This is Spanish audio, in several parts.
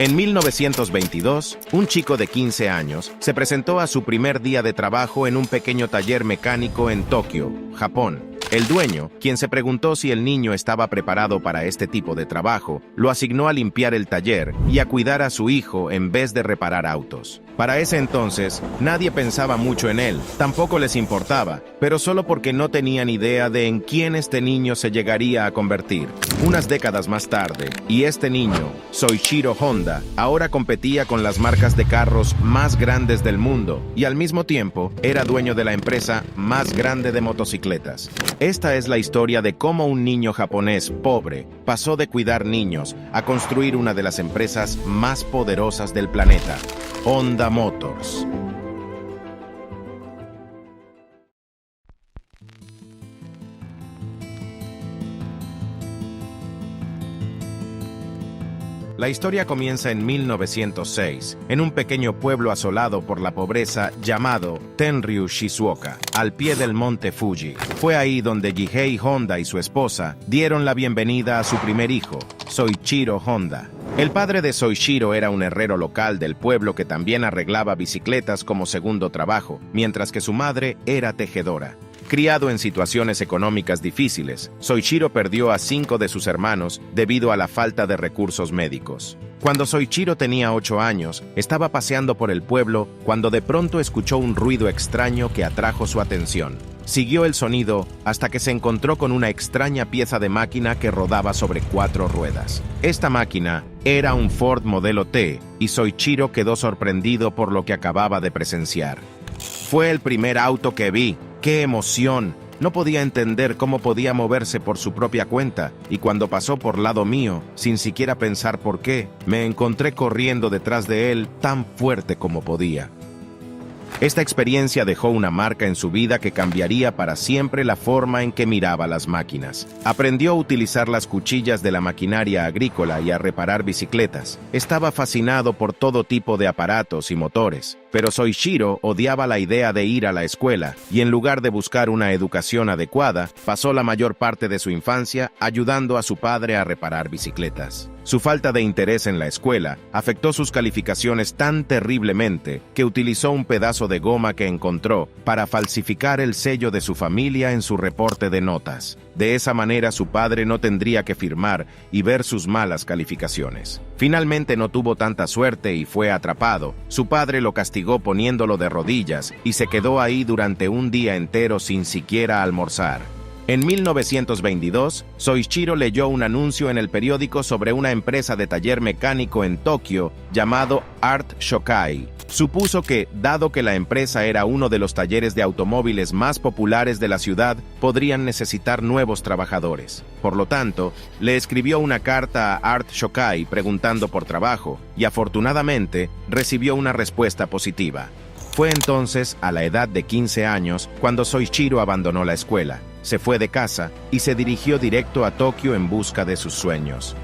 En 1922, un chico de 15 años se presentó a su primer día de trabajo en un pequeño taller mecánico en Tokio, Japón. El dueño, quien se preguntó si el niño estaba preparado para este tipo de trabajo, lo asignó a limpiar el taller y a cuidar a su hijo en vez de reparar autos. Para ese entonces, nadie pensaba mucho en él, tampoco les importaba, pero solo porque no tenían idea de en quién este niño se llegaría a convertir. Unas décadas más tarde, y este niño, Soichiro Honda, ahora competía con las marcas de carros más grandes del mundo y al mismo tiempo era dueño de la empresa más grande de motocicletas. Esta es la historia de cómo un niño japonés pobre pasó de cuidar niños a construir una de las empresas más poderosas del planeta, Honda Motors. La historia comienza en 1906, en un pequeño pueblo asolado por la pobreza llamado Tenryu Shizuoka, al pie del monte Fuji. Fue ahí donde Jihei Honda y su esposa dieron la bienvenida a su primer hijo, Soichiro Honda. El padre de Soichiro era un herrero local del pueblo que también arreglaba bicicletas como segundo trabajo, mientras que su madre era tejedora. Criado en situaciones económicas difíciles, Soichiro perdió a 5 de sus hermanos debido a la falta de recursos médicos. Cuando Soichiro tenía 8 años, estaba paseando por el pueblo cuando de pronto escuchó un ruido extraño que atrajo su atención. Siguió el sonido hasta que se encontró con una extraña pieza de máquina que rodaba sobre 4 ruedas. Esta máquina era un Ford Modelo T y Soichiro quedó sorprendido por lo que acababa de presenciar. Fue el primer auto que vi. ¡Qué emoción! No podía entender cómo podía moverse por su propia cuenta, y cuando pasó por lado mío, sin siquiera pensar por qué, me encontré corriendo detrás de él tan fuerte como podía. Esta experiencia dejó una marca en su vida que cambiaría para siempre la forma en que miraba las máquinas. Aprendió a utilizar las cuchillas de la maquinaria agrícola y a reparar bicicletas. Estaba fascinado por todo tipo de aparatos y motores. Pero Soichiro odiaba la idea de ir a la escuela y en lugar de buscar una educación adecuada, pasó la mayor parte de su infancia ayudando a su padre a reparar bicicletas. Su falta de interés en la escuela afectó sus calificaciones tan terriblemente que utilizó un pedazo de goma que encontró para falsificar el sello de su familia en su reporte de notas. De esa manera su padre no tendría que firmar y ver sus malas calificaciones. Finalmente no tuvo tanta suerte y fue atrapado. Su padre lo castigó poniéndolo de rodillas y se quedó ahí durante un día entero sin siquiera almorzar. En 1922, Soichiro leyó un anuncio en el periódico sobre una empresa de taller mecánico en Tokio llamado Art Shokai. Supuso que, dado que la empresa era uno de los talleres de automóviles más populares de la ciudad, podrían necesitar nuevos trabajadores. Por lo tanto, le escribió una carta a Art Shokai preguntando por trabajo, y afortunadamente recibió una respuesta positiva. Fue entonces, a la edad de 15 años, cuando Soichiro abandonó la escuela, se fue de casa y se dirigió directo a Tokio en busca de sus sueños.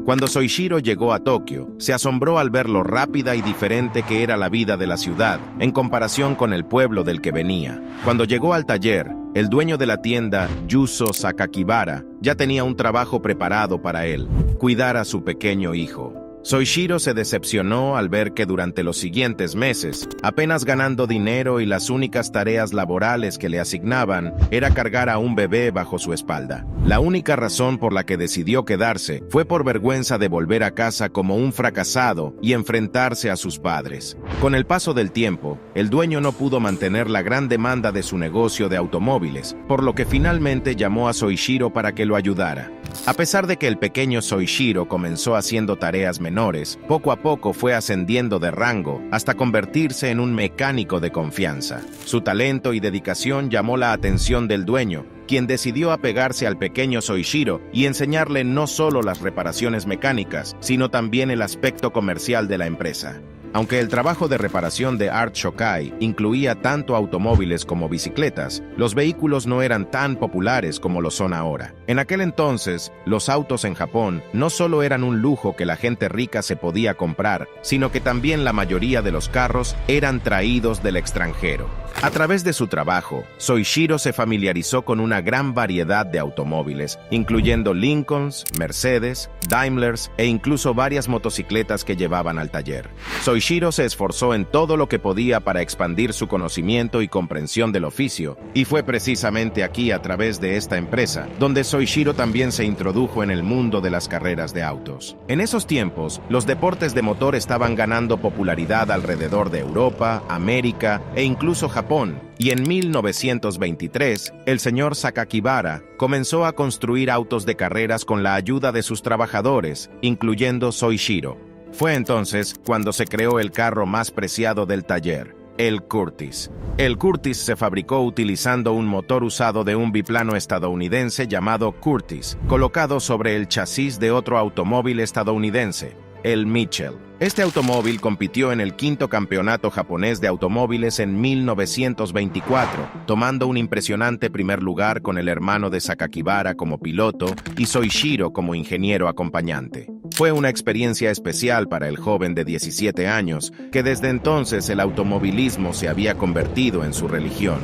Cuando Soichiro llegó a Tokio, se asombró al ver lo rápida y diferente que era la vida de la ciudad en comparación con el pueblo del que venía. Cuando llegó al taller, el dueño de la tienda, Yuzo Sakakibara, ya tenía un trabajo preparado para él: cuidar a su pequeño hijo. Soichiro se decepcionó al ver que durante los siguientes meses, apenas ganando dinero y las únicas tareas laborales que le asignaban era cargar a un bebé bajo su espalda. La única razón por la que decidió quedarse fue por vergüenza de volver a casa como un fracasado y enfrentarse a sus padres. Con el paso del tiempo, el dueño no pudo mantener la gran demanda de su negocio de automóviles, por lo que finalmente llamó a Soichiro para que lo ayudara. A pesar de que el pequeño Soichiro comenzó haciendo tareas menores, poco a poco fue ascendiendo de rango hasta convertirse en un mecánico de confianza. Su talento y dedicación llamó la atención del dueño, quien decidió apegarse al pequeño Soichiro y enseñarle no solo las reparaciones mecánicas, sino también el aspecto comercial de la empresa. Aunque el trabajo de reparación de Art Shokai incluía tanto automóviles como bicicletas, los vehículos no eran tan populares como lo son ahora. En aquel entonces, los autos en Japón no solo eran un lujo que la gente rica se podía comprar, sino que también la mayoría de los carros eran traídos del extranjero. A través de su trabajo, Soichiro se familiarizó con una gran variedad de automóviles, incluyendo Lincolns, Mercedes, Daimlers e incluso varias motocicletas que llevaban al taller. Soichiro se esforzó en todo lo que podía para expandir su conocimiento y comprensión del oficio, y fue precisamente aquí, a través de esta empresa, donde Soichiro también se introdujo en el mundo de las carreras de autos. En esos tiempos, los deportes de motor estaban ganando popularidad alrededor de Europa, América e incluso Japón, y en 1923, el señor Sakakibara comenzó a construir autos de carreras con la ayuda de sus trabajadores, incluyendo Soichiro. Fue entonces cuando se creó el carro más preciado del taller, el Curtiss. El Curtiss se fabricó utilizando un motor usado de un biplano estadounidense llamado Curtiss, colocado sobre el chasis de otro automóvil estadounidense, el Mitchell. Este automóvil compitió en el quinto campeonato japonés de automóviles en 1924, tomando un impresionante primer lugar con el hermano de Sakakibara como piloto y Soichiro como ingeniero acompañante. Fue una experiencia especial para el joven de 17 años, que desde entonces el automovilismo se había convertido en su religión.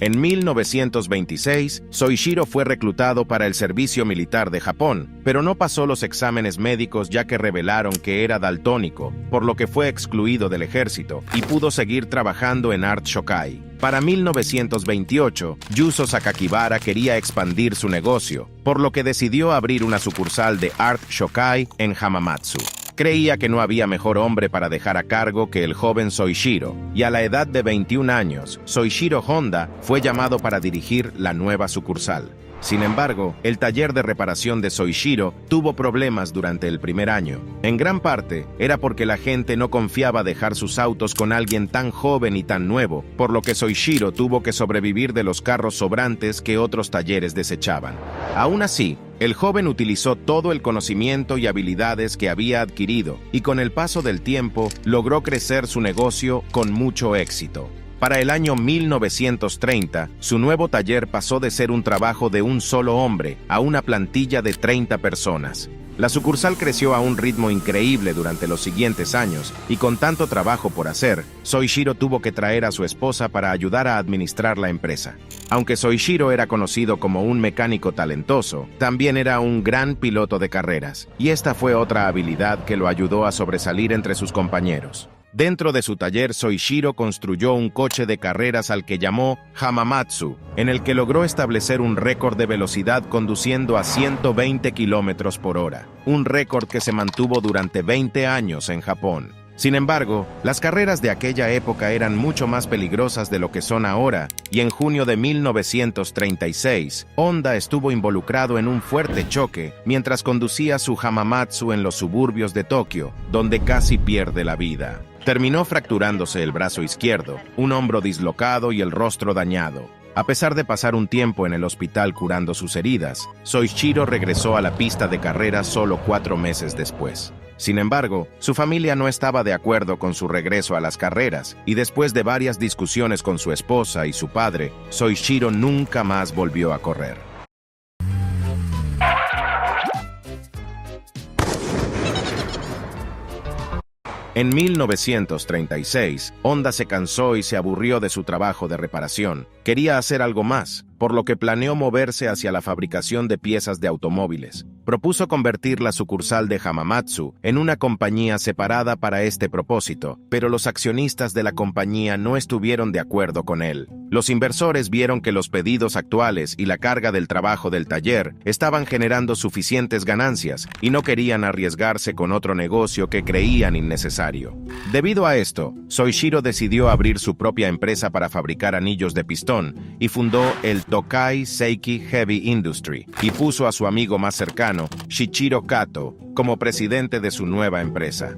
En 1926, Soichiro fue reclutado para el servicio militar de Japón, pero no pasó los exámenes médicos ya que revelaron que era daltónico, por lo que fue excluido del ejército y pudo seguir trabajando en Art Shokai. Para 1928, Yuzo Sakakibara quería expandir su negocio, por lo que decidió abrir una sucursal de Art Shokai en Hamamatsu. Creía que no había mejor hombre para dejar a cargo que el joven Soichiro, y a la edad de 21 años, Soichiro Honda fue llamado para dirigir la nueva sucursal. Sin embargo, el taller de reparación de Soichiro tuvo problemas durante el primer año. En gran parte, era porque la gente no confiaba dejar sus autos con alguien tan joven y tan nuevo, por lo que Soichiro tuvo que sobrevivir de los carros sobrantes que otros talleres desechaban. Aún así, el joven utilizó todo el conocimiento y habilidades que había adquirido, y con el paso del tiempo, logró crecer su negocio con mucho éxito. Para el año 1930, su nuevo taller pasó de ser un trabajo de un solo hombre a una plantilla de 30 personas. La sucursal creció a un ritmo increíble durante los siguientes años, y con tanto trabajo por hacer, Soichiro tuvo que traer a su esposa para ayudar a administrar la empresa. Aunque Soichiro era conocido como un mecánico talentoso, también era un gran piloto de carreras, y esta fue otra habilidad que lo ayudó a sobresalir entre sus compañeros. Dentro de su taller, Soichiro construyó un coche de carreras al que llamó Hamamatsu, en el que logró establecer un récord de velocidad conduciendo a 120 km por hora, un récord que se mantuvo durante 20 años en Japón. Sin embargo, las carreras de aquella época eran mucho más peligrosas de lo que son ahora, y en junio de 1936, Honda estuvo involucrado en un fuerte choque mientras conducía su Hamamatsu en los suburbios de Tokio, donde casi pierde la vida. Terminó fracturándose el brazo izquierdo, un hombro dislocado y el rostro dañado. A pesar de pasar un tiempo en el hospital curando sus heridas, Soichiro regresó a la pista de carreras solo 4 meses después. Sin embargo, su familia no estaba de acuerdo con su regreso a las carreras, y después de varias discusiones con su esposa y su padre, Soichiro nunca más volvió a correr. En 1936, Honda se cansó y se aburrió de su trabajo de reparación. Quería hacer algo más, por lo que planeó moverse hacia la fabricación de piezas de automóviles. Propuso convertir la sucursal de Hamamatsu en una compañía separada para este propósito, pero los accionistas de la compañía no estuvieron de acuerdo con él. Los inversores vieron que los pedidos actuales y la carga del trabajo del taller estaban generando suficientes ganancias y no querían arriesgarse con otro negocio que creían innecesario. Debido a esto, Soichiro decidió abrir su propia empresa para fabricar anillos de pistón y fundó el Tokai Seiki Heavy Industry y puso a su amigo más cercano, Shichiro Kato, como presidente de su nueva empresa.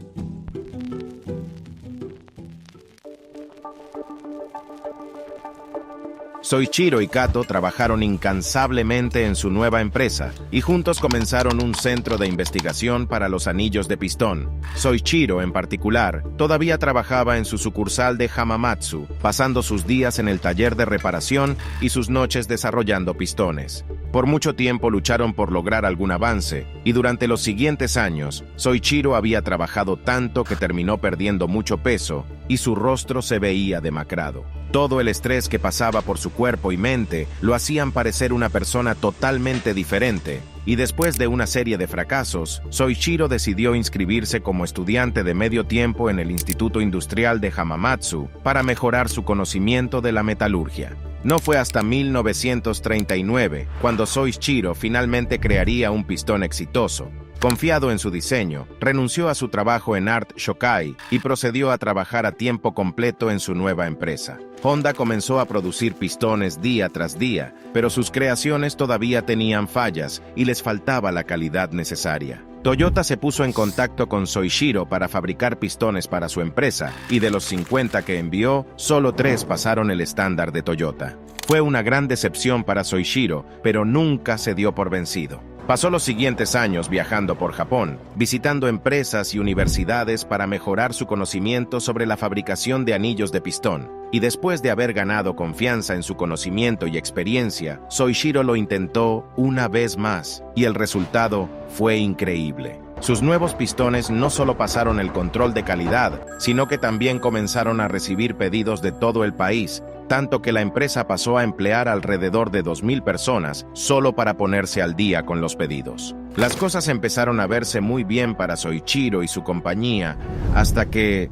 Soichiro y Kato trabajaron incansablemente en su nueva empresa y juntos comenzaron un centro de investigación para los anillos de pistón. Soichiro, en particular, todavía trabajaba en su sucursal de Hamamatsu, pasando sus días en el taller de reparación y sus noches desarrollando pistones. Por mucho tiempo lucharon por lograr algún avance, y durante los siguientes años, Soichiro había trabajado tanto que terminó perdiendo mucho peso y su rostro se veía demacrado. Todo el estrés que pasaba por su cuerpo y mente lo hacían parecer una persona totalmente diferente, y después de una serie de fracasos, Soichiro decidió inscribirse como estudiante de medio tiempo en el Instituto Industrial de Hamamatsu para mejorar su conocimiento de la metalurgia. No fue hasta 1939 cuando Soichiro finalmente crearía un pistón exitoso. Confiado en su diseño, renunció a su trabajo en Art Shokai y procedió a trabajar a tiempo completo en su nueva empresa. Honda comenzó a producir pistones día tras día, pero sus creaciones todavía tenían fallas y les faltaba la calidad necesaria. Toyota se puso en contacto con Soichiro para fabricar pistones para su empresa, y de los 50 que envió, solo 3 pasaron el estándar de Toyota. Fue una gran decepción para Soichiro, pero nunca se dio por vencido. Pasó los siguientes años viajando por Japón, visitando empresas y universidades para mejorar su conocimiento sobre la fabricación de anillos de pistón, y después de haber ganado confianza en su conocimiento y experiencia, Soichiro lo intentó una vez más, y el resultado fue increíble. Sus nuevos pistones no solo pasaron el control de calidad, sino que también comenzaron a recibir pedidos de todo el país, tanto que la empresa pasó a emplear alrededor de 2,000 personas solo para ponerse al día con los pedidos. Las cosas empezaron a verse muy bien para Soichiro y su compañía, hasta que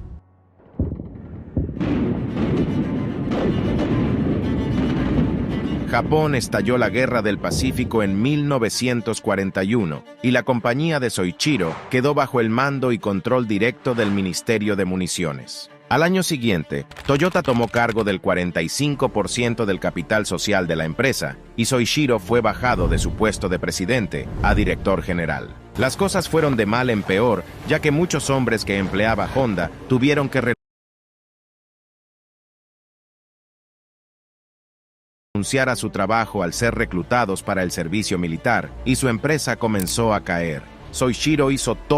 Japón estalló la Guerra del Pacífico en 1941 y la compañía de Soichiro quedó bajo el mando y control directo del Ministerio de Municiones. Al año siguiente, Toyota tomó cargo del 45% del capital social de la empresa y Soichiro fue bajado de su puesto de presidente a director general. Las cosas fueron de mal en peor, ya que muchos hombres que empleaba Honda tuvieron que renunciar a su trabajo al ser reclutados para el servicio militar, y su empresa comenzó a caer. Soichiro hizo todo